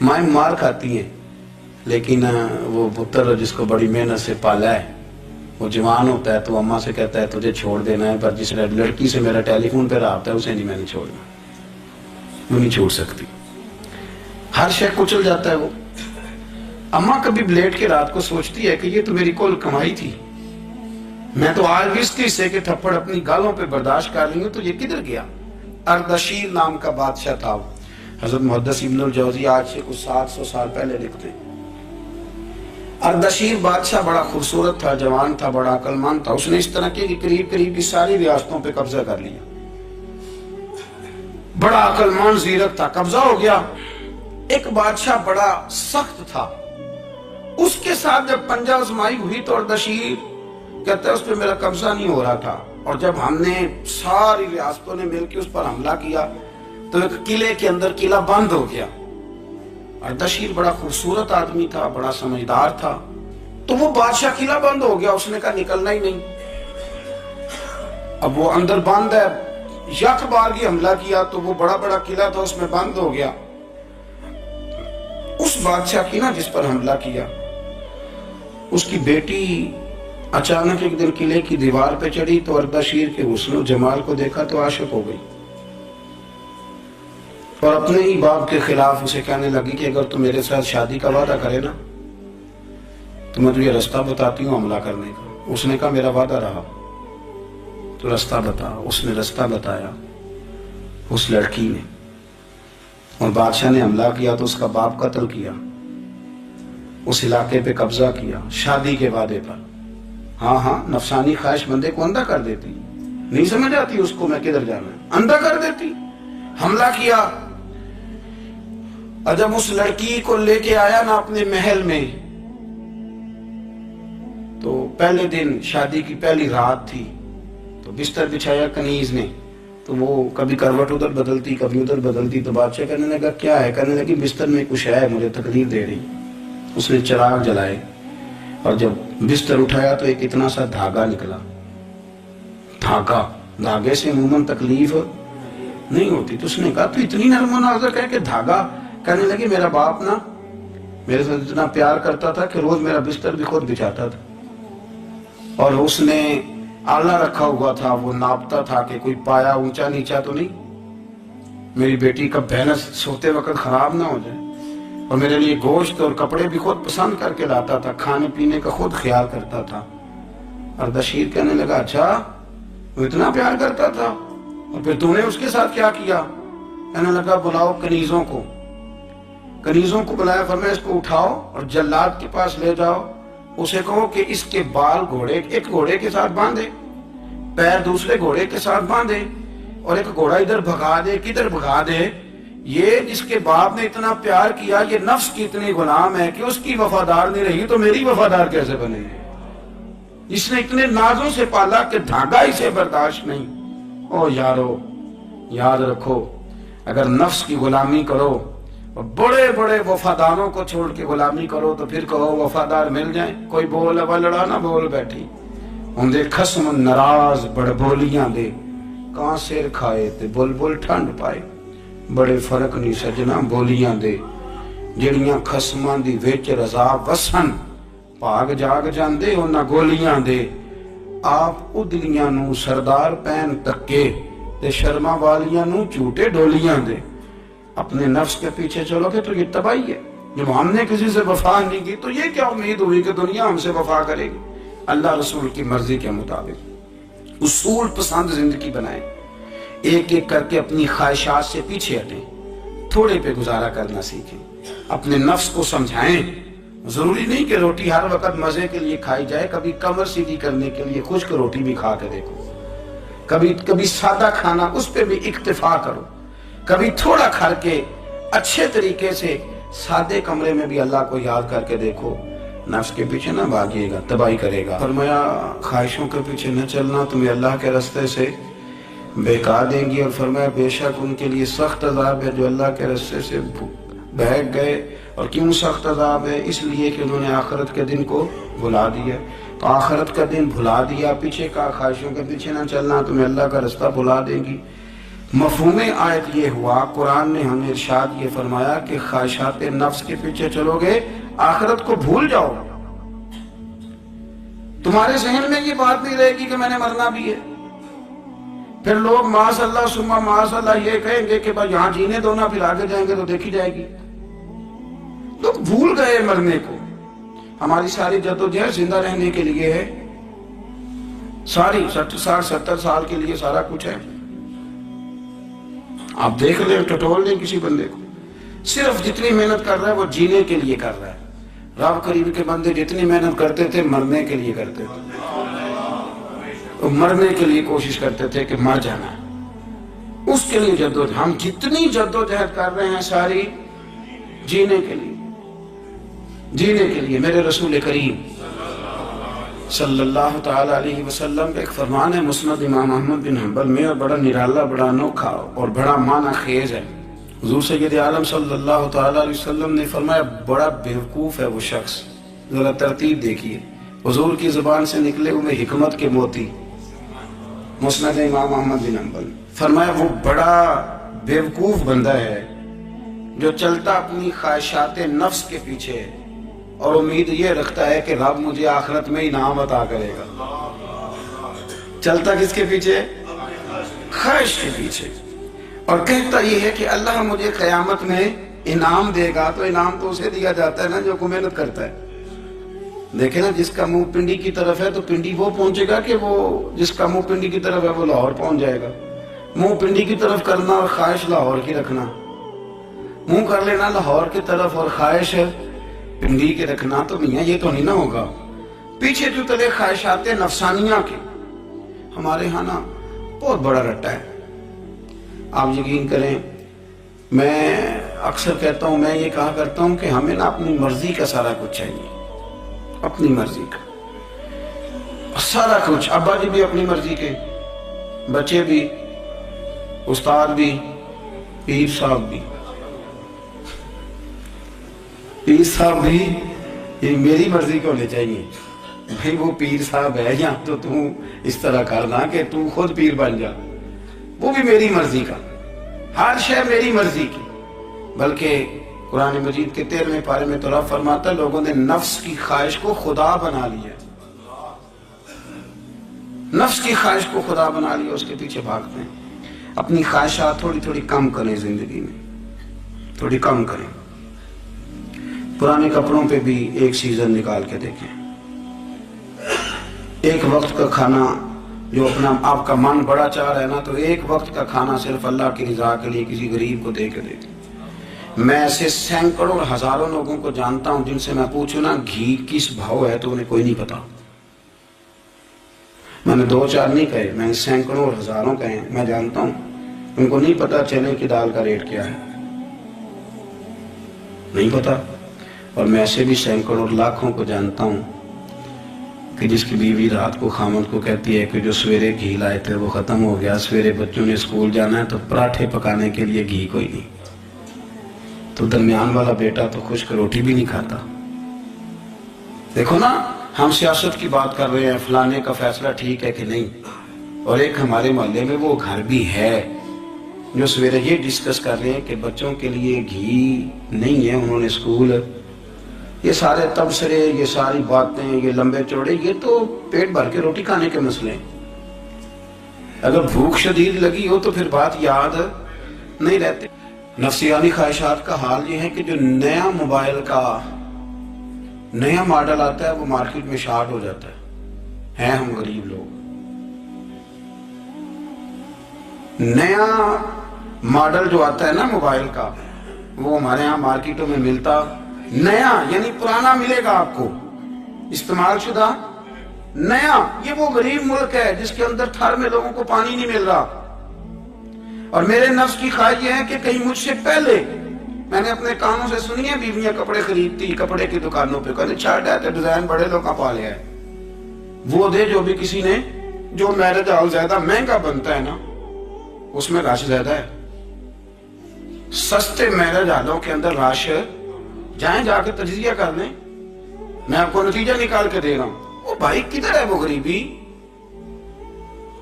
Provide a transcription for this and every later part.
مائیں مار کھاتی ہیں، لیکن وہ پتر جس کو بڑی محنت سے پالا ہے وہ جوان ہوتا ہے تو اماں سے کہتا ہے تجھے چھوڑ دینا ہے، پر جس لڑکی سے میرا ٹیلی فون پہ رابطہ ہے اسے نہیں میں نے چھوڑنا، وہ نہیں چھوڑ سکتی، ہر شے کچل جاتا ہے وہ۔ اماں کبھی لیٹ کے رات کو سوچتی ہے کہ یہ تو میری کل کمائی تھی، میں تو آج بھی اس کے حصے کے تھپڑ اپنی گالوں پہ برداشت کر رہی ہوں، تو یہ کدھر گیا؟ اردشیر نام کا بادشاہ تھا وہ، حضرت محدث ابن الجوزی آج سے کچھ 700 سال پہلے لکھتے ہیں۔ اردشیر بادشاہ بڑا خوبصورت تھا، جوان تھا، بڑا عقل مند تھا، اس نے اس طرح کی قریب کی ساری ریاستوں پہ قبضہ کر لیا، بڑا عقل مند زیرک تھا، قبضہ ہو گیا۔ ایک بادشاہ بڑا سخت تھا، اس کے ساتھ جب پنجہ آزمائی ہوئی تو اردشیر کہتا ہے اس پہ میرا قبضہ نہیں ہو رہا تھا، اور جب ہم نے ساری ریاستوں نے مل کے اس پر حملہ کیا تو ایک قلعے کے اندر قلعہ بند ہو گیا۔ اردشیر بڑا خوبصورت آدمی تھا، بڑا سمجھدار تھا، تو وہ بادشاہ قلعہ بند ہو گیا، اس نے کہا نکلنا ہی نہیں، اب وہ اندر بند ہے، یک بار کی حملہ کیا تو وہ بڑا قلعہ تھا اس میں بند ہو گیا۔ اس بادشاہ کی نا جس پر حملہ کیا اس کی بیٹی اچانک ایک دن قلعے کی دیوار پہ چڑھی تو اردشیر کے حسن و جمال کو دیکھا تو عاشق ہو گئی، اور اپنے ہی باپ کے خلاف اسے کہنے لگی کہ اگر تو میرے ساتھ شادی کا وعدہ کرے نا تو میں تجھے رستہ بتاتی ہوں حملہ کرنے کا۔ اس نے کہا میرا وعدہ رہا، تو رستہ بتا۔ اس نے رستہ بتایا اس لڑکی نے، اور بادشاہ نے حملہ کیا تو اس کا باپ قتل کیا، اس علاقے پہ قبضہ کیا شادی کے وعدے پر۔ ہاں نفسانی خواہش بندے کو اندھا کر دیتی، نہیں سمجھ آتی اس کو میں کدھر جانا ہے، اندھا کر دیتی۔ حملہ کیا، اور جب اس لڑکی کو لے کے آیا نا اپنے محل میں تو پہلے دن شادی کی پہلی رات تھی، تو بستر بچھایا کنیز نے، تو وہ کبھی کروٹ ادھر بدلتی کبھی ادھر بدلتی، تو بادشاہ کہنے لگا کیا ہے؟ کہنے لگی بستر میں کچھ ہے مجھے تکلیف دے رہی۔ اس نے چراغ جلائے اور جب بستر اٹھایا تو ایک اتنا سا دھاگا نکلا، دھاگے سے عموماً تکلیف نہیں ہوتی، تو اس نے کہا تو اتنی نرم و نازک ہے کہ دھاگا؟ کہنے لگی میرا باپ نا میرے ساتھ اتنا پیار کرتا تھا کہ روز میرا بستر بھی خود بچھاتا تھا، اور اس نے آلہ رکھا ہوا تھا، وہ ناپتا تھا کہ کوئی پایا اونچا نیچا تو نہیں، میری بیٹی کا بھینس سوتے وقت خراب نہ ہو جائے، اور میرے لیے گوشت اور کپڑے بھی خود پسند کر کے لاتا تھا، کھانے پینے کا خود خیال کرتا تھا۔ اردشیر کہنے لگا اچھا وہ اتنا پیار کرتا تھا، اور پھر تو نے اس کے ساتھ کیا کیا؟ کہنے لگا بلاؤ کنیزوں کو بلایا، فرمایا اس کو اٹھاؤ اور جلاد کے پاس لے جاؤ، اسے کہو کہ اس کے بال ایک گھوڑے کے ساتھ باندھے، پیر دوسرے گھوڑے کے ساتھ باندھے، اور ایک گھوڑا ادھر بھگا دے، کدھر بھگا دے، یہ جس کے باپ نے اتنا پیار کیا یہ نفس کی اتنی غلام ہے کہ اس کی وفادار نہیں رہی تو میری وفادار کیسے بنے گی؟ اس نے اتنے نازوں سے پالا کہ دھاگا اسے برداشت نہیں۔ او یارو یاد رکھو، اگر نفس کی غلامی کرو اور بڑے وفاداروں کو چھوڑ کے غلامی کرو تو پھر کہو وفادار مل جائیں، کوئی بول اب لڑا نہ بول بیٹھی ہوں دے خصم ناراض بڑ بولیاں دے، کہاں سیر کھائے تے بلبل ٹھنڈ پائے، بڑے فرق نہیں سجنا بولیاں دے، جڑیاں خصماں دی وچ رضا وسن، پاگ جاگ جاندے انہاں گولیاں دے، آپ ادلیاں نو سردار پین تکے تے شرما والیاں نو جھوٹے ڈولیاں دے۔ اپنے نفس کے پیچھے چلو گے تو یہ تباہی ہے، جب ہم نے کسی سے وفا نہیں کی تو یہ کیا امید ہوئی کہ دنیا ہم سے وفا کرے گی؟ اللہ رسول کی مرضی کے مطابق اصول پسند زندگی بنائیں، ایک ایک کر کے اپنی خواہشات سے پیچھے ہٹیں، تھوڑے پہ گزارا کرنا سیکھیں، اپنے نفس کو سمجھائیں۔ ضروری نہیں کہ روٹی ہر وقت مزے کے لیے کھائی جائے، کبھی کمر سیدھی کرنے کے لیے خشک روٹی بھی کھا کے دیکھو، کبھی سادہ کھانا اس پہ بھی اکتفا کرو، کبھی تھوڑا کھا کے اچھے طریقے سے سادے کمرے میں بھی اللہ کو یاد کر کے دیکھو۔ نفس کے پیچھے نہ بھاگیے گا، تباہی کرے گا۔ فرمایا خواہشوں کے پیچھے نہ چلنا، تمہیں اللہ کے راستے سے بہکا دیں گی، اور فرمایا بے شک ان کے لیے سخت عذاب ہے جو اللہ کے راستے سے بہک گئے۔ اور کیوں سخت عذاب ہے؟ اس لیے کہ انہوں نے آخرت کے دن کو بھلا دیا، تو آخرت کا دن بھلا دیا، پیچھے کا خواہشوں کے پیچھے نہ چلنا، تمہیں اللہ کا راستہ بھلا دیں گی۔ مفہوم آیت یہ ہوا، قرآن نے ہمیں ارشاد یہ فرمایا کہ خواہشات نفس کے پیچھے چلو گے آخرت کو بھول جاؤ، تمہارے ذہن میں یہ بات نہیں رہے گی کہ میں نے مرنا بھی ہے۔ پھر لوگ معاذ اللہ ثم معاذ اللہ یہ کہیں گے کہ بھائی یہاں جینے دو نا، پھر آگے جائیں گے تو دیکھی جائے گی۔ لوگ بھول گئے مرنے کو۔ ہماری ساری جدوجہد زندہ رہنے کے لیے ہے، ساری 60-70 سال کے لیے سارا کچھ ہے۔ آپ دیکھ لیں، ٹٹول لیں کسی بندے کو، صرف جتنی محنت کر رہا ہے وہ جینے کے لیے کر رہا ہے۔ رب کریم کے بندے جتنی محنت کرتے تھے مرنے کے لیے کرتے تھے، وہ مرنے کے لیے کوشش کرتے تھے کہ مر جانا ہے، اس کے لیے جدوجہد۔ ہم جتنی جدوجہد کر رہے ہیں ساری جینے کے لیے، جینے کے لیے۔ میرے رسول کریم صلی اللہ تعالی علیہ وسلم کا ایک فرمان ہے مسند امام احمد بن حنبل میں، اور بڑا نرالا، بڑا انوکھا اور بڑا معنی خیز ہے۔ حضور سید عالم صلی اللہ تعالی علیہ وسلم نے فرمایا بڑا بیوقوف ہے وہ شخص، ذرا ترتیب دیکھیے، حضور کی زبان سے نکلے ہوئے حکمت کے موتی، مسند امام احمد بن حنبل۔ فرمایا وہ بڑا بیوقوف بندہ ہے جو چلتا اپنی خواہشات نفس کے پیچھے اور امید یہ رکھتا ہے کہ رب مجھے آخرت میں انعام عطا کرے گا۔ چلتا کس کے پیچھے؟ خواہش کے پیچھے، اور کہتا یہ ہے کہ اللہ مجھے قیامت میں انعام دے گا، تو انعام تو اسے دیا جاتا ہے نا جو کو محنت کرتا ہے۔ دیکھیں نا، جس کا منہ پنڈی کی طرف ہے تو پنڈی وہ پہنچے گا کہ وہ جس کا منہ پنڈی کی طرف ہے وہ لاہور پہنچ جائے گا۔ منہ پنڈی کی طرف کرنا اور خواہش لاہور کی رکھنا، منہ کر لینا لاہور کی طرف اور خواہش پنڈی کے رکھنا، تو میاں یہ تو نہیں نہ ہوگا۔ پیچھے جو تلے خواہشات نفسانیہ کے ہمارے ہاں نا بہت بڑا رٹا ہے۔ آپ یقین کریں، میں اکثر کہتا ہوں، میں یہ کہا کرتا ہوں کہ ہمیں نا اپنی مرضی کا سارا کچھ چاہیے، اپنی مرضی کا سارا کچھ۔ ابا جی بھی اپنی مرضی کے، بچے بھی، استاد بھی، پیر صاحب بھی، پیر صاحب بھی یہ میری مرضی کو ہونے چاہیے۔ بھائی وہ پیر صاحب ہے یا تو اس طرح کرنا کہ تو خود پیر بن جا، وہ بھی میری مرضی کا، ہر شے میری مرضی کی۔ بلکہ قرآن مجید کے 13ویں پارے میں تو رب فرماتا ہے لوگوں نے نفس کی خواہش کو خدا بنا لیا، نفس کی خواہش کو خدا بنا لیا، اس کے پیچھے بھاگتے ہیں۔ اپنی خواہشات تھوڑی تھوڑی کم کریں، زندگی میں تھوڑی کم کریں۔ پرانے کپڑوں پہ بھی ایک سیزن نکال کے دیکھیں، ایک وقت کا کھانا جو اپنا آپ کا من بڑا چاہ رہا ہے نا، تو ایک وقت کا کھانا صرف اللہ کی رضا کے لیے کسی غریب کو دے کے دیکھیں۔ میں ایسے سینکڑوں اور ہزاروں لوگوں کو جانتا ہوں جن سے میں پوچھوں نا گھی کس بھاؤ ہے تو انہیں کوئی نہیں پتا۔ میں نے 2-4 نہیں کہے، میں سینکڑوں اور ہزاروں کہے، میں جانتا ہوں ان کو نہیں پتا چنے کی دال کا ریٹ کیا ہے، نہیں پتا۔ اور میں ایسے بھی سینکڑوں اور لاکھوں کو جانتا ہوں کہ جس کی بیوی رات کو خامد کو کہتی ہے کہ جو سویرے گھی لائے تھے وہ ختم ہو گیا، سویرے بچوں نے اسکول جانا ہے تو پراٹھے پکانے کے لیے گھی کوئی نہیں، تو درمیان والا بیٹا تو خشک روٹی بھی نہیں کھاتا۔ دیکھو نا، ہم سیاست کی بات کر رہے ہیں، فلانے کا فیصلہ ٹھیک ہے کہ نہیں، اور ایک ہمارے محلے میں وہ گھر بھی ہے جو سویرے یہ ڈسکس کر رہے ہیں کہ بچوں کے لیے گھی نہیں ہے، انہوں نے اسکول، یہ سارے تبصرے، یہ ساری باتیں، یہ لمبے چوڑے، یہ تو پیٹ بھر کے روٹی کھانے کے مسئلے ہیں۔ اگر بھوک شدید لگی ہو تو پھر بات یاد نہیں رہتے۔ نفسیانی خواہشات کا حال یہ ہے کہ جو نیا موبائل کا نیا ماڈل آتا ہے وہ مارکیٹ میں شارٹ ہو جاتا ہے، ہیں ہم غریب لوگ۔ نیا ماڈل جو آتا ہے نا موبائل کا، وہ ہمارے ہاں مارکیٹوں میں ملتا نیا، یعنی پرانا ملے گا آپ کو، استعمال شدہ نیا۔ یہ وہ غریب ملک ہے جس کے اندر تھر میں لوگوں کو پانی نہیں مل رہا۔ اور میرے نفس کی خواہش یہ ہے کہ کہیں مجھ سے پہلے، میں نے اپنے کانوں سے سنی ہے بیویاں کپڑے خریدتی کپڑے کی دکانوں پہ، کہتے چھاٹ ہے تو ڈیزائن بڑے لوگوں پا لیا ہے، وہ دے جو بھی کسی نے، جو میرج ہال زیادہ مہنگا بنتا ہے نا اس میں رش زیادہ ہے۔ سستے میرج ہالوں کے اندر رش، جائیں جا کے تجزیہ کر لیں، میں آپ کو نتیجہ نکال کے دے رہا ہوں۔ وہ بھائی کدھر ہے وہ غریبی؟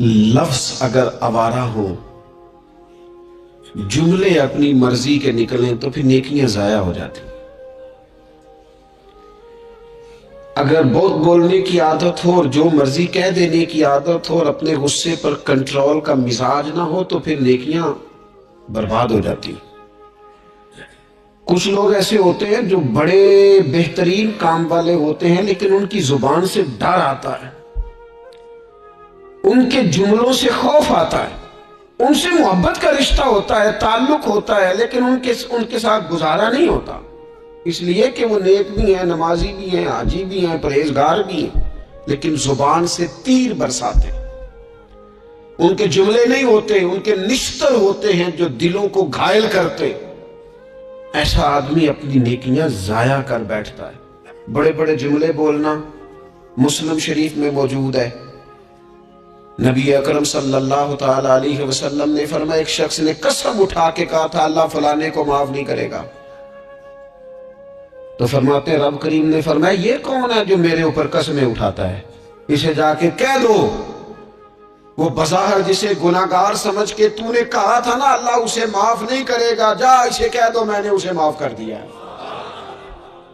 لفظ اگر آوارہ ہو، جملے اپنی مرضی کے نکلیں تو پھر نیکیاں ضائع ہو جاتی. اگر بہت بولنے کی عادت ہو اور جو مرضی کہہ دینے کی عادت ہو اور اپنے غصے پر کنٹرول کا مزاج نہ ہو تو پھر نیکیاں برباد ہو جاتی. کچھ لوگ ایسے ہوتے ہیں جو بڑے بہترین کام والے ہوتے ہیں لیکن ان کی زبان سے ڈر آتا ہے، ان کے جملوں سے خوف آتا ہے، ان سے محبت کا رشتہ ہوتا ہے، تعلق ہوتا ہے، لیکن ان کے ساتھ گزارا نہیں ہوتا، اس لیے کہ وہ نیک بھی ہیں، نمازی بھی ہیں، حاجی بھی ہیں، پرہیزگار بھی ہیں، لیکن زبان سے تیر برساتے. ان کے جملے نہیں ہوتے، ان کے نشتر ہوتے ہیں جو دلوں کو گھائل کرتے. ایسا آدمی اپنی نیکیاں ضائع کر بیٹھتا ہے. بڑے بڑے جملے بولنا مسلم شریف میں موجود ہے. نبی اکرم صلی اللہ تعالی علیہ وسلم نے فرمایا ایک شخص نے قسم اٹھا کے کہا تھا اللہ فلانے کو معاف نہیں کرے گا. تو فرماتے ہیں رب کریم نے فرمایا یہ کون ہے جو میرے اوپر قسمیں اٹھاتا ہے، اسے جا کے کہہ دو. وہ بظاہر جسے گناہگار سمجھ کے تو نے کہا تھا نا اللہ اسے معاف نہیں کرے گا، جا اسے کہہ دو میں نے اسے معاف کر دیا.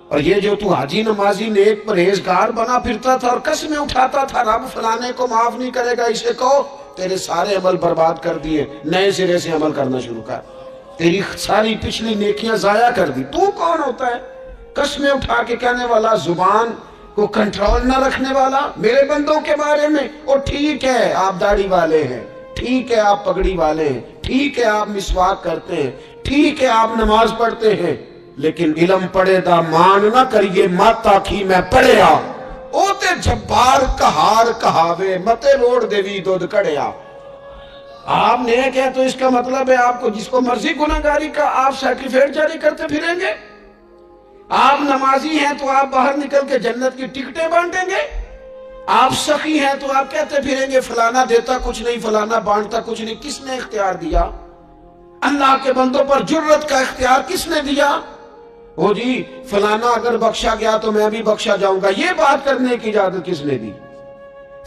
اور یہ جو تو حاجی نمازی نیک پرہیزگار بنا پھرتا تھا اور قسمیں اٹھاتا تھا رب فلانے کو معاف نہیں کرے گا، اسے کہو تیرے سارے عمل برباد کر دیے، نئے سرے سے عمل کرنا شروع کر، تیری ساری پچھلی نیکیاں ضائع کر دی. تو کون ہوتا ہے قسمیں اٹھا کے کہنے والا، زبان کو کنٹرول نہ رکھنے والا میرے بندوں کے بارے میں؟ اور ٹھیک ہے آپ داڑھی والے ہیں، ٹھیک ہے آپ پگڑی والے ہیں، ٹھیک ہے آپ مسواک کرتے ہیں، ٹھیک ہے آپ نماز پڑھتے ہیں، لیکن علم پڑھے دا مان نہ کریے مات آکھی میں پڑھیا او تے جبار کہار کہاوے متے روڑ دیوی دودھ کڑیا. آپ نیک ہے تو اس کا مطلب ہے آپ کو جس کو مرضی گناہگاری کا آپ سرٹیفکیٹ جاری کرتے پھریں گے. آپ نمازی ہیں تو آپ باہر نکل کے جنت کی ٹکٹیں بانٹیں گے. آپ سخی ہیں تو آپ کہتے پھریں گے فلانا دیتا کچھ نہیں، فلانا بانٹتا کچھ نہیں. کس نے اختیار دیا؟ اللہ کے بندوں پر جرت کا اختیار کس نے دیا؟ وہ جی فلانا اگر بخشا گیا تو میں بھی بخشا جاؤں گا، یہ بات کرنے کی اجازت کس نے دی؟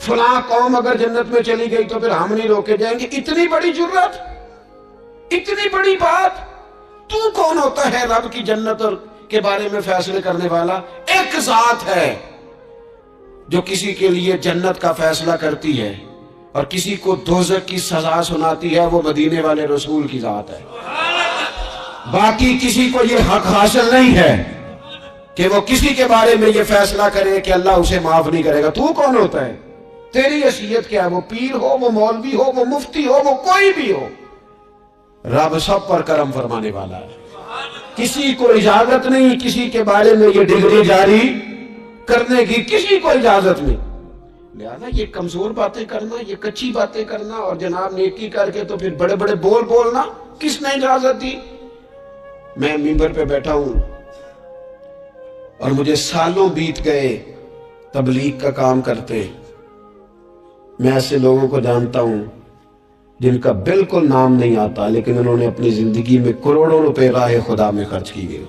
فلاں قوم اگر جنت میں چلی گئی تو پھر ہم نہیں روکے جائیں گے. اتنی بڑی جرت، اتنی بڑی بات. تو کون ہوتا ہے رب کی جنت اور کے بارے میں فیصلے کرنے والا؟ ایک ذات ہے جو کسی کے لیے جنت کا فیصلہ کرتی ہے اور کسی کو دوزخ کی سزا سناتی ہے، وہ مدینے والے رسول کی ذات ہے. باقی کسی کو یہ حق حاصل نہیں ہے کہ وہ کسی کے بارے میں یہ فیصلہ کرے کہ اللہ اسے معاف نہیں کرے گا. تو کون ہوتا ہے؟ تیری حیثیت کیا ہے؟ وہ پیر ہو، وہ مولوی ہو، وہ مفتی ہو، وہ کوئی بھی ہو، رب سب پر کرم فرمانے والا ہے. کسی کو اجازت نہیں کسی کے بارے میں یہ ڈگری جاری کرنے کی، کسی کو اجازت نہیں. لہذا یہ کمزور باتیں کرنا، یہ کچی باتیں کرنا اور جناب نیکی کر کے تو پھر بڑے بڑے بول بولنا کس نے اجازت دی؟ میں ممبر پہ بیٹھا ہوں اور مجھے سالوں بیت گئے تبلیغ کا کام کرتے. میں ایسے لوگوں کو جانتا ہوں جن کا بالکل نام نہیں آتا لیکن انہوں نے اپنی زندگی میں کروڑوں روپے راہ خدا میں خرچ کی گئے.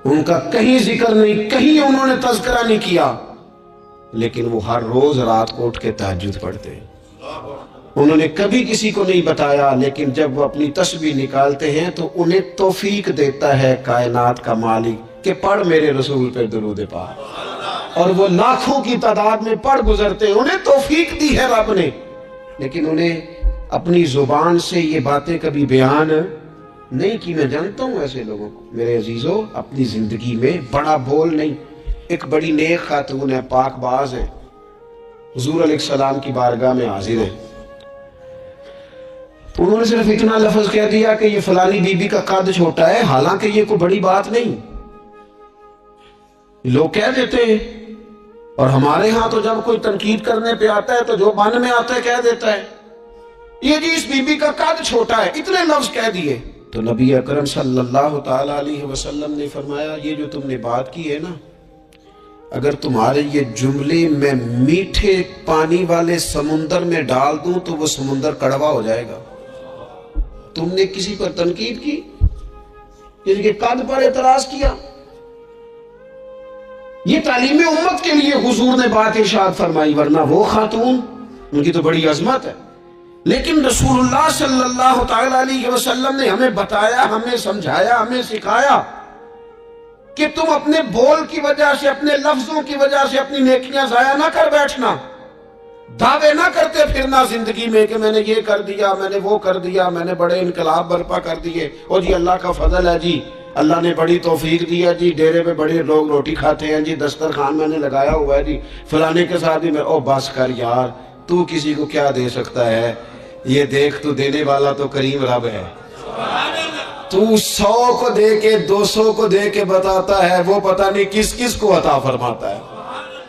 ان کا کہیں ذکر نہیں، کہیں انہوں نے تذکرہ نہیں کیا، لیکن وہ ہر روز رات کو اٹھ کے تہجد پڑھتے. انہوں نے کبھی کسی کو نہیں بتایا، لیکن جب وہ اپنی تسبیح نکالتے ہیں تو انہیں توفیق دیتا ہے کائنات کا مالک کہ پڑھ میرے رسول پہ درود پاک. اور وہ لاکھوں کی تعداد میں پڑھ گزرتے ہیں، انہیں توفیق دی ہے رب نے، لیکن انہیں اپنی زبان سے یہ باتیں کبھی بیان نہیں کی. میں جانتا ہوں ایسے لوگوں کو میرے عزیزوں، اپنی زندگی میں بڑا بول نہیں. ایک بڑی نیک خاتون ہے، پاک باز ہے، حضور علیہ السلام کی بارگاہ میں حاضر ہے. تو انہوں نے صرف اتنا لفظ کہہ دیا کہ یہ فلانی بی بی کا قد چھوٹا ہے، حالانکہ یہ کوئی بڑی بات نہیں. لوگ کہہ دیتے ہیں، اور ہمارے ہاں تو جب کوئی تنقید کرنے پہ آتا ہے تو جو من میں آتا ہے کہہ دیتا ہے. یہ جی اس بی بی کا قد چھوٹا ہے، اتنے لفظ کہہ دیے. تو نبی اکرم صلی اللہ تعالی علیہ وسلم نے فرمایا یہ جو تم نے بات کی ہے نا، اگر تمہارے یہ جملے میں میٹھے پانی والے سمندر میں ڈال دوں تو وہ سمندر کڑوا ہو جائے گا. تم نے کسی پر تنقید کی، کسی کے قد پر اعتراض کیا. یہ تعلیم امت کے لیے حضور نے بات ارشاد فرمائی، ورنہ وہ خاتون ان کی تو بڑی عظمت ہے. لیکن رسول اللہ صلی اللہ تعالی علیہ وسلم نے ہمیں بتایا، ہمیں سمجھایا، ہمیں سکھایا کہ تم اپنے بول کی وجہ سے، اپنے لفظوں کی وجہ سے اپنی نیکیاں ضائع نہ کر بیٹھنا. دعوے نہ کرتے پھرنا زندگی میں کہ میں نے یہ کر دیا، میں نے وہ کر دیا، میں نے بڑے انقلاب برپا کر دیے، اور جی اللہ کا فضل ہے جی، اللہ نے بڑی توفیق دیا جی، ڈیرے پہ بڑے لوگ روٹی کھاتے ہیں جی، دسترخوان میں نے لگایا ہوا ہے جی، فلانے کے ساتھ بھی میں. او بس کر یار، تو کسی کو کیا دے سکتا ہے؟ یہ دیکھ، تو دینے والا تو کریم رب ہے. تو 100 کو دے کے 200 کو دے کے بتاتا ہے، وہ پتہ نہیں کس کس کو عطا فرماتا ہے.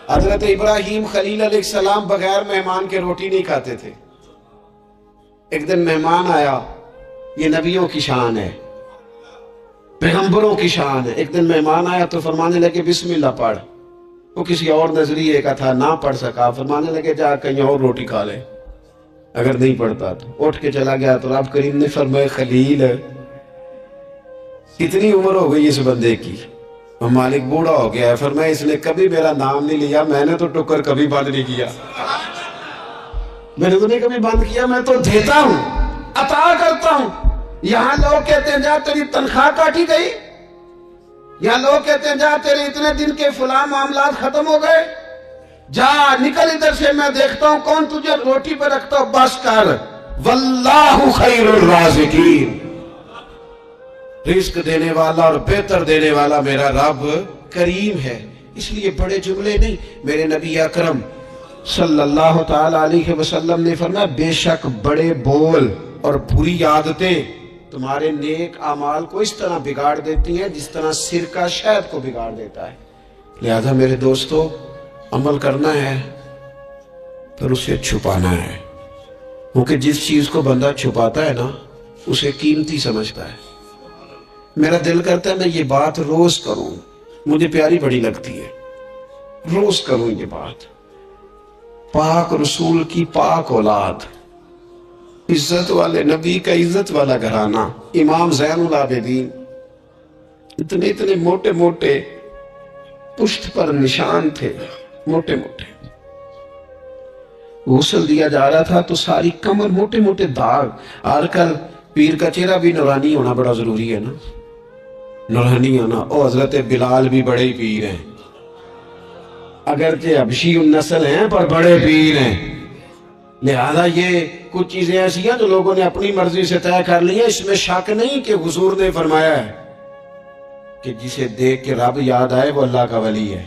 حضرت ابراہیم خلیل علیہ السلام بغیر مہمان کے روٹی نہیں کھاتے تھے. ایک دن مہمان آیا، یہ نبیوں کی شان ہے، پیغمبروں کی شان ہے. ایک دن مہمان آیا تو فرمانے لگے بسم اللہ پڑھ. وہ کسی اور نظریے کا تھا، نہ پڑھ سکا. فرمانے لگے جا کہیں اور روٹی کھا لے، اگر نہیں پڑھتا تو. اٹھ کے چلا گیا تو رب کریم نے فرمایا خلیل کتنی عمر ہو گئی اس بندے کی، اور مالک بوڑھا ہو گیا ہے. فرمایا اس نے کبھی میرا نام نہیں لیا، میں نے تو ٹکر کبھی بند نہیں کیا، میں نے تو نہیں کبھی بند کیا، میں تو دیتا ہوں، عطا کرتا ہوں. یہاں لوگ کہتے ہیں جا تیری تنخواہ کاٹی گئی، یہاں لوگ کہتے ہیں جا تیرے اتنے دن کے فلاں معاملات ختم ہو گئے، جا نکل ادھر سے، میں دیکھتا ہوں کون تجھے روٹی پہ رکھتا ہوں. بس کر، واللہ خیر الرازقین، رزق دینے والا اور بہتر دینے والا میرا رب کریم ہے. اس لیے بڑے جملے نہیں. میرے نبی اکرم صلی اللہ تعالی علیہ وسلم نے فرمایا بے شک بڑے بول اور بری عادتیں تمہارے نیک اعمال کو اس طرح بگاڑ دیتی ہیں جس طرح سرکہ شہد کو بگاڑ دیتا ہے. لہذا میرے دوستو، عمل کرنا ہے پھر اسے چھپانا ہے، کیونکہ جس چیز کو بندہ چھپاتا ہے نا اسے قیمتی سمجھتا ہے. میرا دل کرتا ہے میں یہ بات روز کروں، مجھے پیاری بڑی لگتی ہے، روز کروں یہ بات. پاک رسول کی پاک اولاد، عزت والے نبی کا عزت والا گھرانہ، امام زین العابدین، اتنے اتنے موٹے موٹے پشت پر نشان تھے، موٹے موٹے. غسل دیا جا رہا تھا تو ساری کمر موٹے موٹے داغ. آج کل پیر کا چہرہ بھی نورانی ہونا بڑا ضروری ہے نا، نورانی ہونا. او حضرت بلال بھی بڑے پیر ہیں، اگرچہ حبشی النسل ہیں پر بڑے پیر ہیں. لہذا یہ کچھ چیزیں ایسی ہیں جو لوگوں نے اپنی مرضی سے طے کر لی ہیں. اس میں شک نہیں کہ حضور نے فرمایا ہے کہ جسے دیکھ کے رب یاد آئے وہ اللہ کا ولی ہے.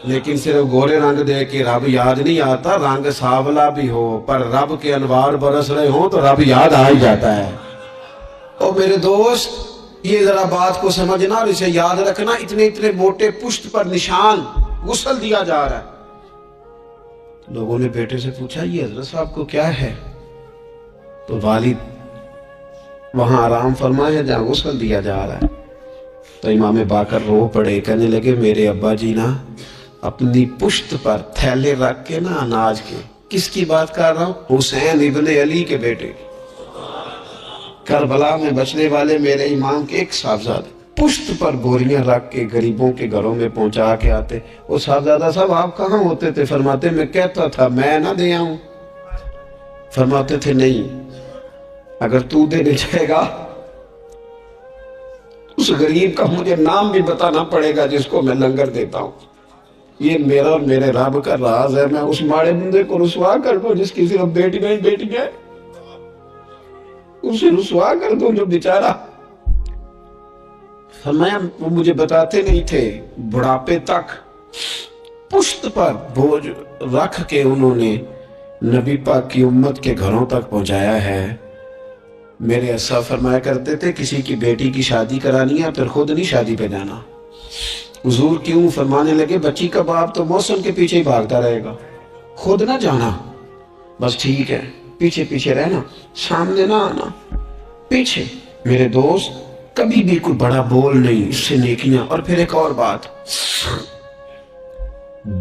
لیکن صرف گورے رنگ دیکھ کے رب یاد نہیں آتا، رنگ سانولا بھی ہو پر رب کے انوار برس رہے ہوں تو رب یاد آ ہی جاتا ہے. اور میرے دوست، یہ ذرا بات کو سمجھنا اور اسے یاد رکھنا. اتنے اتنے موٹے پشت پر نشان، غسل دیا جا رہا ہے. لوگوں نے بیٹے سے پوچھا یہ حضرت صاحب کو کیا ہے؟ تو والد وہاں آرام فرمایا جہاں غسل دیا جا رہا ہے. تو امام باقر رو پڑے، کہنے لگے میرے ابا جی نا اپنی پشت پر تھیلے رکھ کے نا اناج کے. کس کی بات کر رہا ہوں؟ حسین ابن علی کے بیٹے، کربلا میں بچنے والے میرے امام کے ایک صاحبزادے پشت پر بوریاں رکھ کے غریبوں کے گھروں میں پہنچا کے آتے. وہ صاحبزادہ صاحب آپ کہاں ہوتے تھے؟ فرماتے میں کہتا تھا میں نہ دے آؤں. فرماتے تھے نہیں، اگر تو دینے جائے گا اس غریب کا مجھے نام بھی بتانا پڑے گا جس کو میں لنگر دیتا ہوں. یہ میرا اور میرے رب کا راز ہے. میں اس ماڑے بندے کو رسوا کر دوں جس کی صرف بیٹی نہیں بیٹی ہے، اسے رسوا کر دوں جو بیچارہ. فرمایا وہ مجھے بتاتے نہیں تھے، بڑھاپے تک پشت پر بوجھ رکھ کے انہوں نے نبی پاک کی امت کے گھروں تک پہنچایا ہے. میرے اسا فرمایا کرتے تھے کسی کی بیٹی کی شادی کرانی ہے پھر خود نہیں شادی پہ جانا. حضور کیوں؟ فرمانے لگے بچی کا باپ تو موسم کے پیچھے ہی بھاگتا رہے گا، خود نہ جانا، بس ٹھیک ہے پیچھے پیچھے رہنا، سامنے نہ آنا، پیچھے. میرے دوست کبھی بھی کوئی بڑا بول نہیں، اس سے نیکیاں. اور پھر ایک اور بات،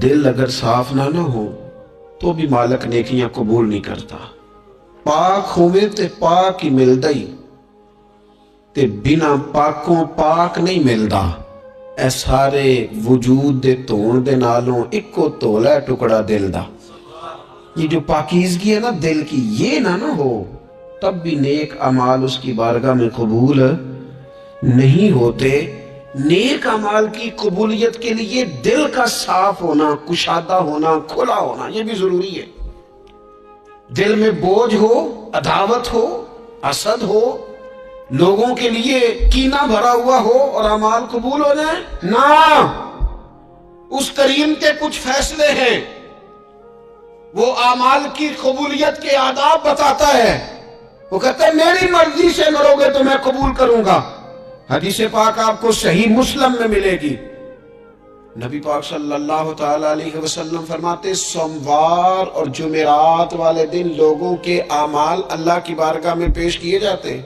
دل اگر صاف نہ ہو تو بھی مالک نیکیاں قبول نہیں کرتا. پاک ہوئے تے پاک ہی ملدا ہی تے بنا پاکوں پاک نہیں ملدا. اے سارے وجود دے دھون دے نالوں اکو تولا ٹکڑا دل دا. یہ جو پاکیزگی ہے نا دل کی، یہ نہ ہو تب بھی نیک اعمال اس کی بارگاہ میں قبول نہیں ہوتے۔ نیک اعمال کی قبولیت کے لیے دل کا صاف ہونا، کشادہ ہونا، کھلا ہونا، یہ بھی ضروری ہے۔ دل میں بوجھ ہو، عداوت ہو، حسد ہو، لوگوں کے لیے کینہ بھرا ہوا ہو اور اعمال قبول ہو جائیں نہ۔ اس کریم کے کچھ فیصلے ہیں، وہ اعمال کی قبولیت کے آداب بتاتا ہے۔ وہ کہتا ہے میری مرضی سے کرو گے تو میں قبول کروں گا۔ حدیث پاک آپ کو صحیح مسلم میں ملے گی۔ نبی پاک صلی اللہ تعالی علیہ وسلم فرماتے سوموار اور جمعرات والے دن لوگوں کے اعمال اللہ کی بارگاہ میں پیش کیے جاتے ہیں۔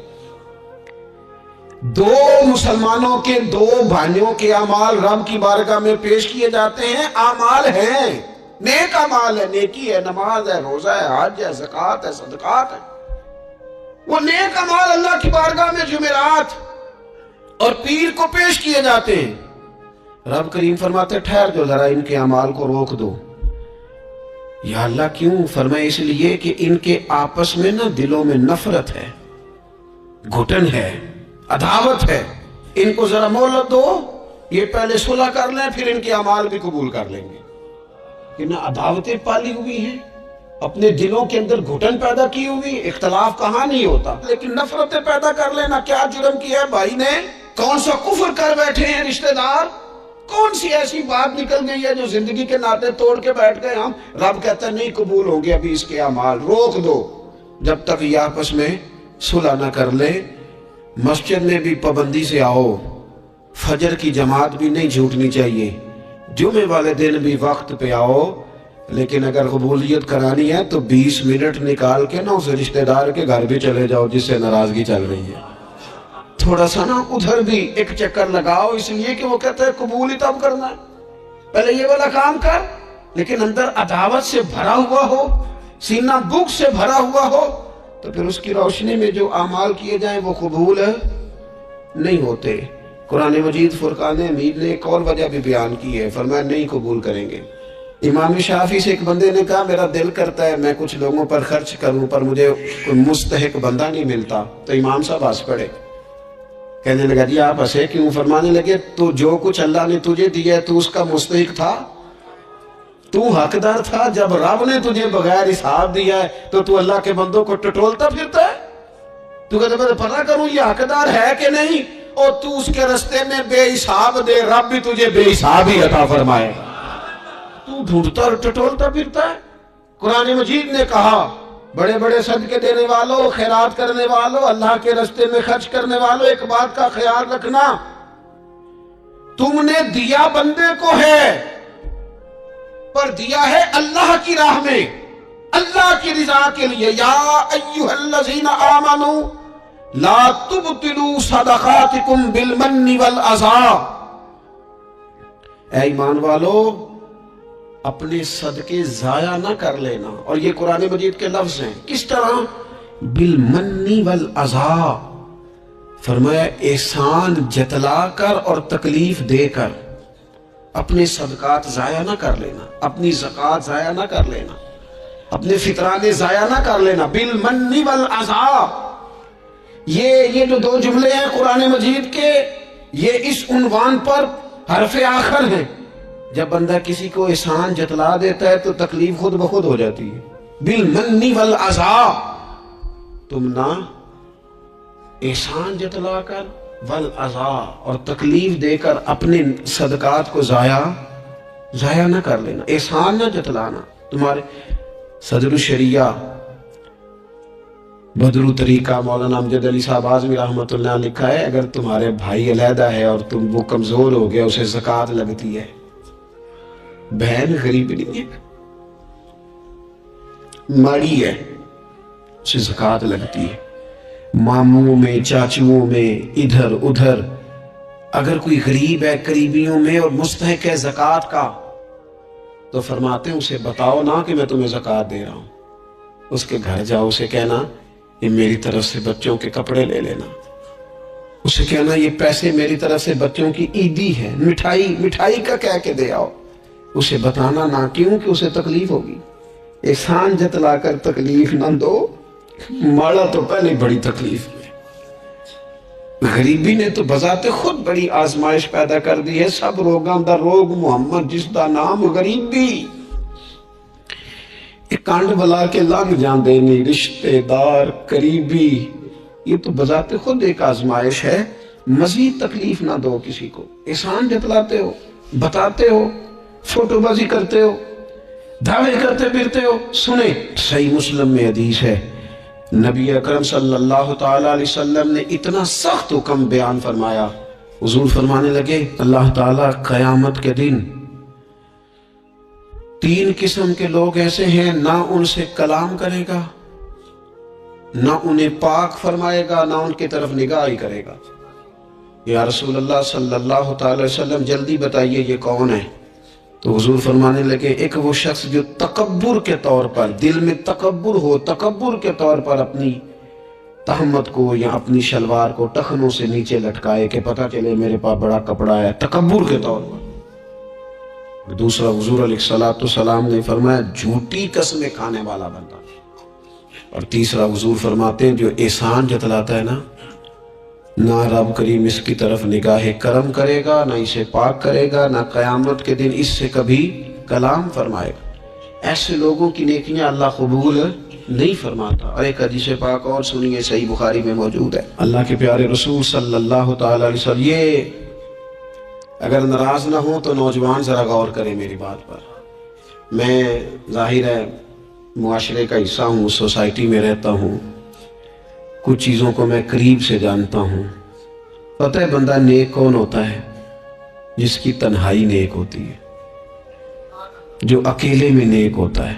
دو مسلمانوں کے، دو بھائیوں کے اعمال رب کی بارگاہ میں پیش کیے جاتے ہیں۔ اعمال ہیں، نیک اعمال ہے، نیکی ہے، نماز ہے، روزہ ہے، حج ہے، زکوٰۃ ہے، صدقات ہے۔ وہ نیک اعمال اللہ کی بارگاہ میں جمعرات اور پیر کو پیش کیے جاتے ہیں۔ رب کریم فرماتے ٹھہر جو ذرا ان کے اعمال کو روک دو۔ یا اللہ کیوں؟ فرمائے اس لیے کہ ان کے آپس میں نا دلوں میں نفرت ہے، گھٹن ہے، عداوت ہے۔ ان کو ذرا مہلت دو، یہ پہلے صلح کر لیں پھر ان کے اعمال بھی قبول کر لیں گے۔ کہ نہ عداوتیں پالی ہوئی ہیں، اپنے دلوں کے اندر گھٹن پیدا کی ہوئی، اختلاف کہاں نہیں ہوتا، لیکن نفرتیں پیدا کر لینا۔ کیا جرم کیا ہے بھائی نے؟ کون سا کفر کر بیٹھے ہیں رشتہ دار؟ کون سی ایسی بات نکل گئی ہے جو زندگی کے ناطے توڑ کے بیٹھ گئے ہم؟ رب کہتا ہے نہیں قبول ہوں گے ابھی اس کے اعمال، روک دو جب تک یہ آپس میں صلح نہ کر لے۔ مسجد میں بھی پابندی سے آؤ، فجر کی جماعت بھی نہیں چھوٹنی چاہیے، جمعے والے دن بھی وقت پہ آؤ، لیکن اگر قبولیت کرانی ہے تو 20 منٹ نکال کے نا اس رشتہ دار کے گھر بھی چلے جاؤ جس سے ناراضگی چل رہی ہے۔ تھوڑا سا نا ادھر بھی ایک چکر لگاؤ، اس لیے کہ وہ کہتا ہے قبول ہی تب کرنا ہے، پہلے یہ والا کام کر۔ لیکن اندر عداوت سے بھرا ہوا ہو، سینہ بغض سے بھرا ہوا ہو، تو پھر اس کی روشنی میں جو اعمال کیے جائیں وہ قبول نہیں ہوتے۔ قرآن مجید فرقان حمید نے ایک اور وجہ بھی بیان کی ہے، فرمایا نہیں قبول کریں گے۔ امام شافعی سے ایک بندے نے کہا میرا دل کرتا ہے میں کچھ لوگوں پر خرچ کروں پر مجھے کوئی مستحق بندہ نہیں ملتا، تو امام صاحب ہنس پڑے، کہنے لگا جی آپ ہنسے کیوں؟ فرمانے لگے تو جو کچھ اللہ نے تجھے دیا ہے تو اس کا مستحق تھا، تو حقدار تھا۔ جب رب نے تجھے بغیر حساب دیا ہے تو تو اللہ کے بندوں کو ٹٹولتا پھرتا ہے، تو کہتا میں پتہ کروں یہ حقدار ہے کہ نہیں، اور تو اس کے رستے میں بے حساب دے، رب بھی تجھے بے حساب ہی عطا فرمائے، تو ڈھونڈتا اور ٹٹولتا پھرتا ہے۔ قرآن مجید نے کہا بڑے بڑے صدقے دینے والوں، خیرات کرنے والوں، اللہ کے رستے میں خرچ کرنے والوں، ایک بات کا خیال رکھنا، تم نے دیا بندے کو ہے پر دیا ہے اللہ کی راہ میں، اللہ کی رضا کے لیے۔ یا ایھا الذین آمنوا لا تبطلوا صدقاتکم بالمن والعذا، اے ایمان والو اپنے صدقے ضائع نہ کر لینا۔ اور یہ قرآن مجید کے لفظ ہیں، کس طرح؟ بالمن والعذا، فرمایا احسان جتلا کر اور تکلیف دے کر، اپنے صدقات ضائع نہ کر لینا، اپنی زکوٰۃ ضائع نہ کر لینا، اپنے فطرانے ضائع نہ کر لینا۔ بالمن والعذا، یہ جو دو جملے ہیں قرآن مجید کے، یہ اس عنوان پر حرف آخر ہیں۔ جب بندہ کسی کو احسان جتلا دیتا ہے تو تکلیف خود بخود ہو جاتی ہے۔ بالمن والعذا، تم نہ احسان جتلا کر والعذا اور تکلیف دے کر اپنے صدقات کو ضائع نہ کر لینا، احسان نہ جتلانا۔ تمہارے صدر الشریعہ بدر الطریقہ مولانا امجد علی صاحب اعظمی رحمۃ اللہ نے لکھا ہے اگر تمہارے بھائی علیحدہ ہے اور وہ کمزور ہو گیا، اسے زکوٰۃ لگتی ہے، بہن غریب نہیں ہے، ماڑی ہے، اسے زکوٰۃ لگتی ہے۔ ماموں میں، چاچوؤں میں، ادھر ادھر، اگر کوئی غریب ہے قریبیوں میں اور مستحق ہے زکوٰۃ کا تو فرماتے ہیں اسے بتاؤ نا کہ میں تمہیں زکوٰۃ دے رہا ہوں، اس کے گھر جاؤ، اسے کہنا یہ میری طرف سے بچوں کے کپڑے لے لینا، اسے کہنا یہ پیسے میری طرف سے بچوں کی عیدی ہے، مٹھائی کا کہہ کے دے آؤ، اسے بتانا نہ، کیوں کہ اسے تکلیف ہوگی۔ احسان جتلا کر تکلیف نہ دو، ماڑا تو پہلے بڑی تکلیف میں، غریبی نے تو بذات خود بڑی آزمائش پیدا کر دی ہے۔ سب روگاں دا روگ محمد جس دا نام غریبی، ایک کانڈ بلا کے لنگ جاندے نہیں، رشتے دار قریبی، یہ تو بذات خود ایک آزمائش ہے۔ مزید تکلیف نہ دو کسی کو، احسان جتلاتے ہو، بتاتے ہو، فوٹو بازی کرتے ہو، دعوے کرتے پھرتے ہو۔ سنیں، صحیح مسلم میں حدیث ہے، نبی اکرم صلی اللہ تعالی علیہ وسلم نے اتنا سخت حکم بیان فرمایا، حضور فرمانے لگے اللہ تعالیٰ قیامت کے دن 3 قسم کے لوگ ایسے ہیں، نہ ان سے کلام کرے گا، نہ انہیں پاک فرمائے گا، نہ ان کی طرف نگاہ ہی کرے گا۔ یا رسول اللہ صلی اللہ تعالی وسلم جلدی بتائیے یہ کون ہے؟ تو حضور فرمانے لگے ایک وہ شخص جو تکبر کے طور پر، دل میں تکبر ہو، تکبر کے طور پر اپنی تہمت کو یا اپنی شلوار کو ٹخنوں سے نیچے لٹکائے کہ پتہ چلے میرے پاس بڑا کپڑا ہے، تکبر کے طور پر۔ دوسرا حضور علیہ السلام نے فرمایا جھوٹی قسمیں کھانے والا بندہ۔ اور تیسرا حضور فرماتے ہیں جو احسان جتلاتا ہے نا، نہ رب کریم اس کی طرف نگاہ کرم کرے گا، نہ اسے پاک کرے گا، نہ قیامت کے دن اس سے کبھی کلام فرمائے گا، ایسے لوگوں کی نیکیاں اللہ قبول نہیں فرماتا۔ اور ایک حدیث پاک اور سنیے، صحیح بخاری میں موجود ہے، اللہ کے پیارے رسول صلی اللہ تعالی علیہ وسلم، یہ اگر ناراض نہ ہو تو نوجوان ذرا غور کریں میری بات پر۔ میں ظاہر ہے معاشرے کا حصہ ہوں، سوسائٹی میں رہتا ہوں، کچھ چیزوں کو میں قریب سے جانتا ہوں۔ پتہ ہے بندہ نیک کون ہوتا ہے؟ جس کی تنہائی نیک ہوتی ہے، جو اکیلے میں نیک ہوتا ہے،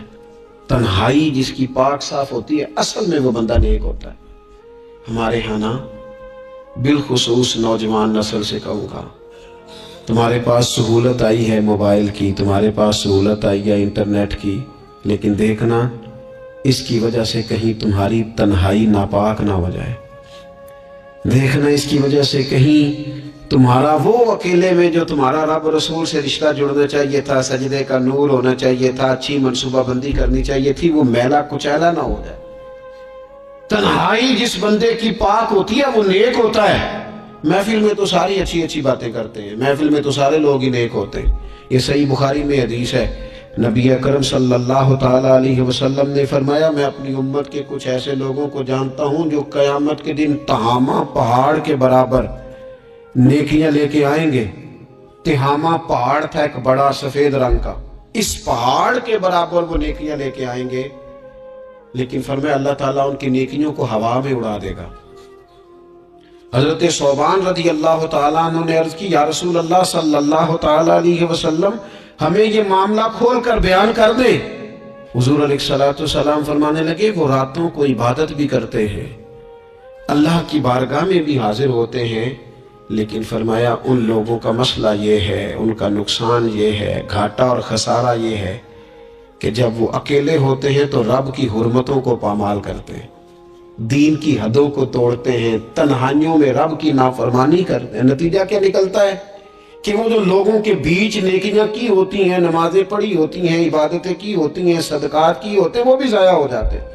تنہائی جس کی پاک صاف ہوتی ہے، اصل میں وہ بندہ نیک ہوتا ہے۔ ہمارے ہاں نا بالخصوص نوجوان نسل سے کہوں گا، تمہارے پاس سہولت آئی ہے موبائل کی، تمہارے پاس سہولت آئی ہے انٹرنیٹ کی، لیکن دیکھنا اس کی وجہ سے کہیں تمہاری تنہائی ناپاک نہ ہو جائے۔ دیکھنا اس کی وجہ سے کہیں تمہارا وہ اکیلے میں جو تمہارا رب رسول سے رشتہ جڑنا چاہیے تھا، سجدے کا نور ہونا چاہیے تھا، اچھی منصوبہ بندی کرنی چاہیے تھی، وہ میلا کچیلا نہ ہو جائے۔ تنہائی جس بندے کی پاک ہوتی ہے وہ نیک ہوتا ہے۔ محفل میں تو ساری اچھی اچھی باتیں کرتے ہیں، محفل میں تو سارے لوگ ہی نیک ہوتے ہیں۔ یہ صحیح بخاری میں حدیث ہے، نبی اکرم صلی اللہ تعالی علیہ وسلم نے فرمایا میں اپنی امت کے کچھ ایسے لوگوں کو جانتا ہوں جو قیامت کے دن تہامہ پہاڑ کے برابر نیکیاں لے کے آئیں گے۔ تہامہ پہاڑ تھا ایک بڑا سفید رنگ کا، اس پہاڑ کے برابر وہ نیکیاں لے کے آئیں گے، لیکن فرمایا اللہ تعالیٰ ان کی نیکیوں کو ہوا میں اڑا دے گا۔ حضرت ثوبان رضی اللہ تعالیٰ عنہ نے عرض کی یا رسول اللہ صلی اللہ تعالیٰ علیہ وسلم ہمیں یہ معاملہ کھول کر بیان کر دے۔ حضور علیہ السلام فرمانے لگے وہ راتوں کو عبادت بھی کرتے ہیں، اللہ کی بارگاہ میں بھی حاضر ہوتے ہیں، لیکن فرمایا ان لوگوں کا مسئلہ یہ ہے، ان کا نقصان یہ ہے، گھاٹا اور خسارہ یہ ہے کہ جب وہ اکیلے ہوتے ہیں تو رب کی حرمتوں کو پامال کرتے ہیں، دین کی حدوں کو توڑتے ہیں، تنہائیوں میں رب کی نافرمانی کرتے ہیں۔ نتیجہ کیا نکلتا ہے کہ وہ جو لوگوں کے بیچ نیکیاں کی ہوتی ہیں، نمازیں پڑھی ہوتی ہیں، عبادتیں کی ہوتی ہیں، صدقات کی ہوتے ہیں، وہ بھی ضائع ہو جاتے ہیں۔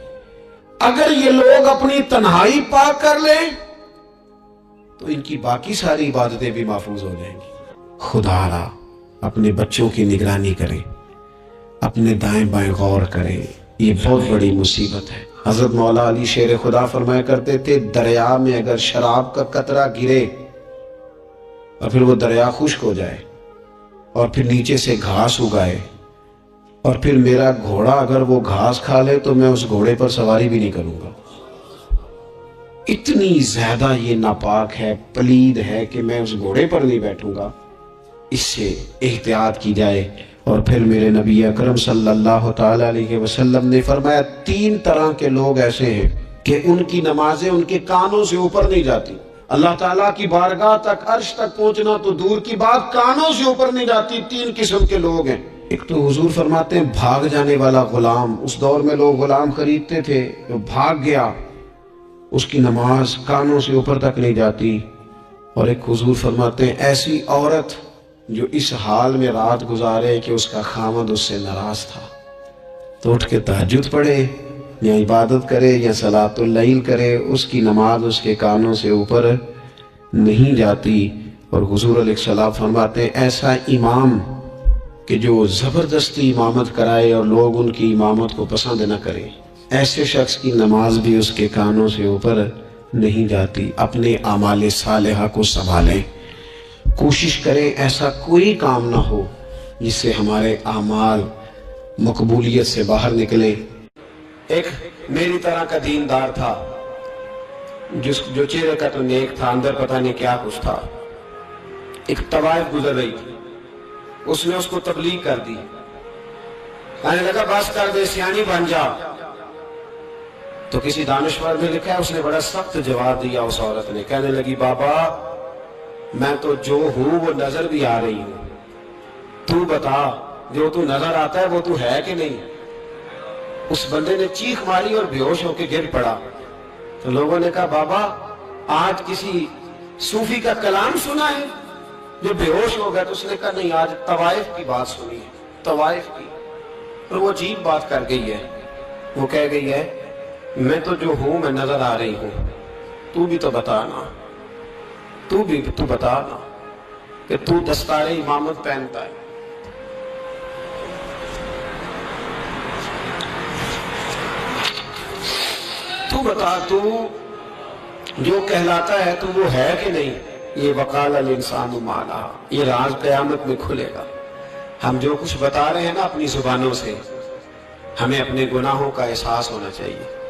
اگر یہ لوگ اپنی تنہائی پاک کر لیں تو ان کی باقی ساری عبادتیں بھی محفوظ ہو جائیں گی۔ خدا را اپنے بچوں کی نگرانی کریں، اپنے دائیں بائیں غور کریں، یہ بہت بڑی مصیبت ہے۔ حضرت مولا علی شیر خدا فرمایا کرتے تھے دریا میں اگر شراب کا قطرہ گرے اور پھر وہ دریا خشک ہو جائے اور پھر نیچے سے گھاس اگائے اور پھر میرا گھوڑا اگر وہ گھاس کھا لے تو میں اس گھوڑے پر سواری بھی نہیں کروں گا۔ اتنی زیادہ یہ ناپاک ہے، پلید ہے کہ میں اس گھوڑے پر نہیں بیٹھوں گا۔ اس سے احتیاط کی جائے۔ اور پھر میرے نبی اکرم صلی اللہ تعالی علیہ وسلم نے فرمایا 3 طرح کے لوگ ایسے ہیں کہ ان کی نمازیں ان کے کانوں سے اوپر نہیں جاتی، اللہ تعالیٰ کی بارگاہ تک، عرش تک پہنچنا تو دور کی بات، کانوں سے اوپر نہیں جاتی۔ 3 قسم کے لوگ ہیں۔ ایک تو حضور فرماتے ہیں بھاگ جانے والا غلام، اس دور میں لوگ غلام خریدتے تھے، جو بھاگ گیا اس کی نماز کانوں سے اوپر تک نہیں جاتی۔ اور ایک حضور فرماتے ہیں ایسی عورت جو اس حال میں رات گزارے کہ اس کا خامد اس سے ناراض تھا، تو اٹھ کے تہجد پڑھے یا عبادت کرے یا صلاۃ اللیل کرے، اس کی نماز اس کے کانوں سے اوپر نہیں جاتی۔ اور حضور علیہ السلام فرماتے ہیں ایسا امام کہ جو زبردستی امامت کرائے اور لوگ ان کی امامت کو پسند نہ کریں، ایسے شخص کی نماز بھی اس کے کانوں سے اوپر نہیں جاتی۔ اپنے اعمال صالحہ کو سنبھالیں، کوشش کریں ایسا کوئی کام نہ ہو جس سے ہمارے اعمال مقبولیت سے باہر نکلیں۔ ایک میری طرح کا دیندار تھا، جو چہرے کا تو نیک تھا، اندر پتہ نہیں کیا کچھ تھا۔ ایک طوائف گزر رہی تھی، اس نے اس کو تبلیغ کر دی، کہنے لگا بس کر دے، سیانی بن جا۔ تو کسی دانشور نے لکھا ہے اس نے بڑا سخت جواب دیا اس عورت نے، کہنے لگی بابا میں تو جو ہوں وہ نظر بھی آ رہی ہوں، تو بتا جو تو نظر آتا ہے وہ تو ہے کہ نہیں؟ اس بندے نے چیخ ماری اور بے ہوش ہو کے گر پڑا۔ تو لوگوں نے کہا بابا آج کسی صوفی کا کلام سنا ہے جو بے ہوش ہو گیا؟ تو اس نے کہا نہیں، آج طوائف کی بات سنی ہے، طوائف کی۔ اور وہ عجیب بات کر گئی ہے، وہ کہہ گئی ہے میں تو جو ہوں میں نظر آ رہی ہوں، تو بھی تو بتانا، تو بتانا کہ تو دستار امامت پہنتا ہے۔ تو بتا تو جو کہلاتا ہے تو وہ ہے کہ نہیں؟ یہ وقال الانسان ما لہا، یہ راز قیامت میں کھلے گا۔ ہم جو کچھ بتا رہے ہیں نا اپنی زبانوں سے، ہمیں اپنے گناہوں کا احساس ہونا چاہیے۔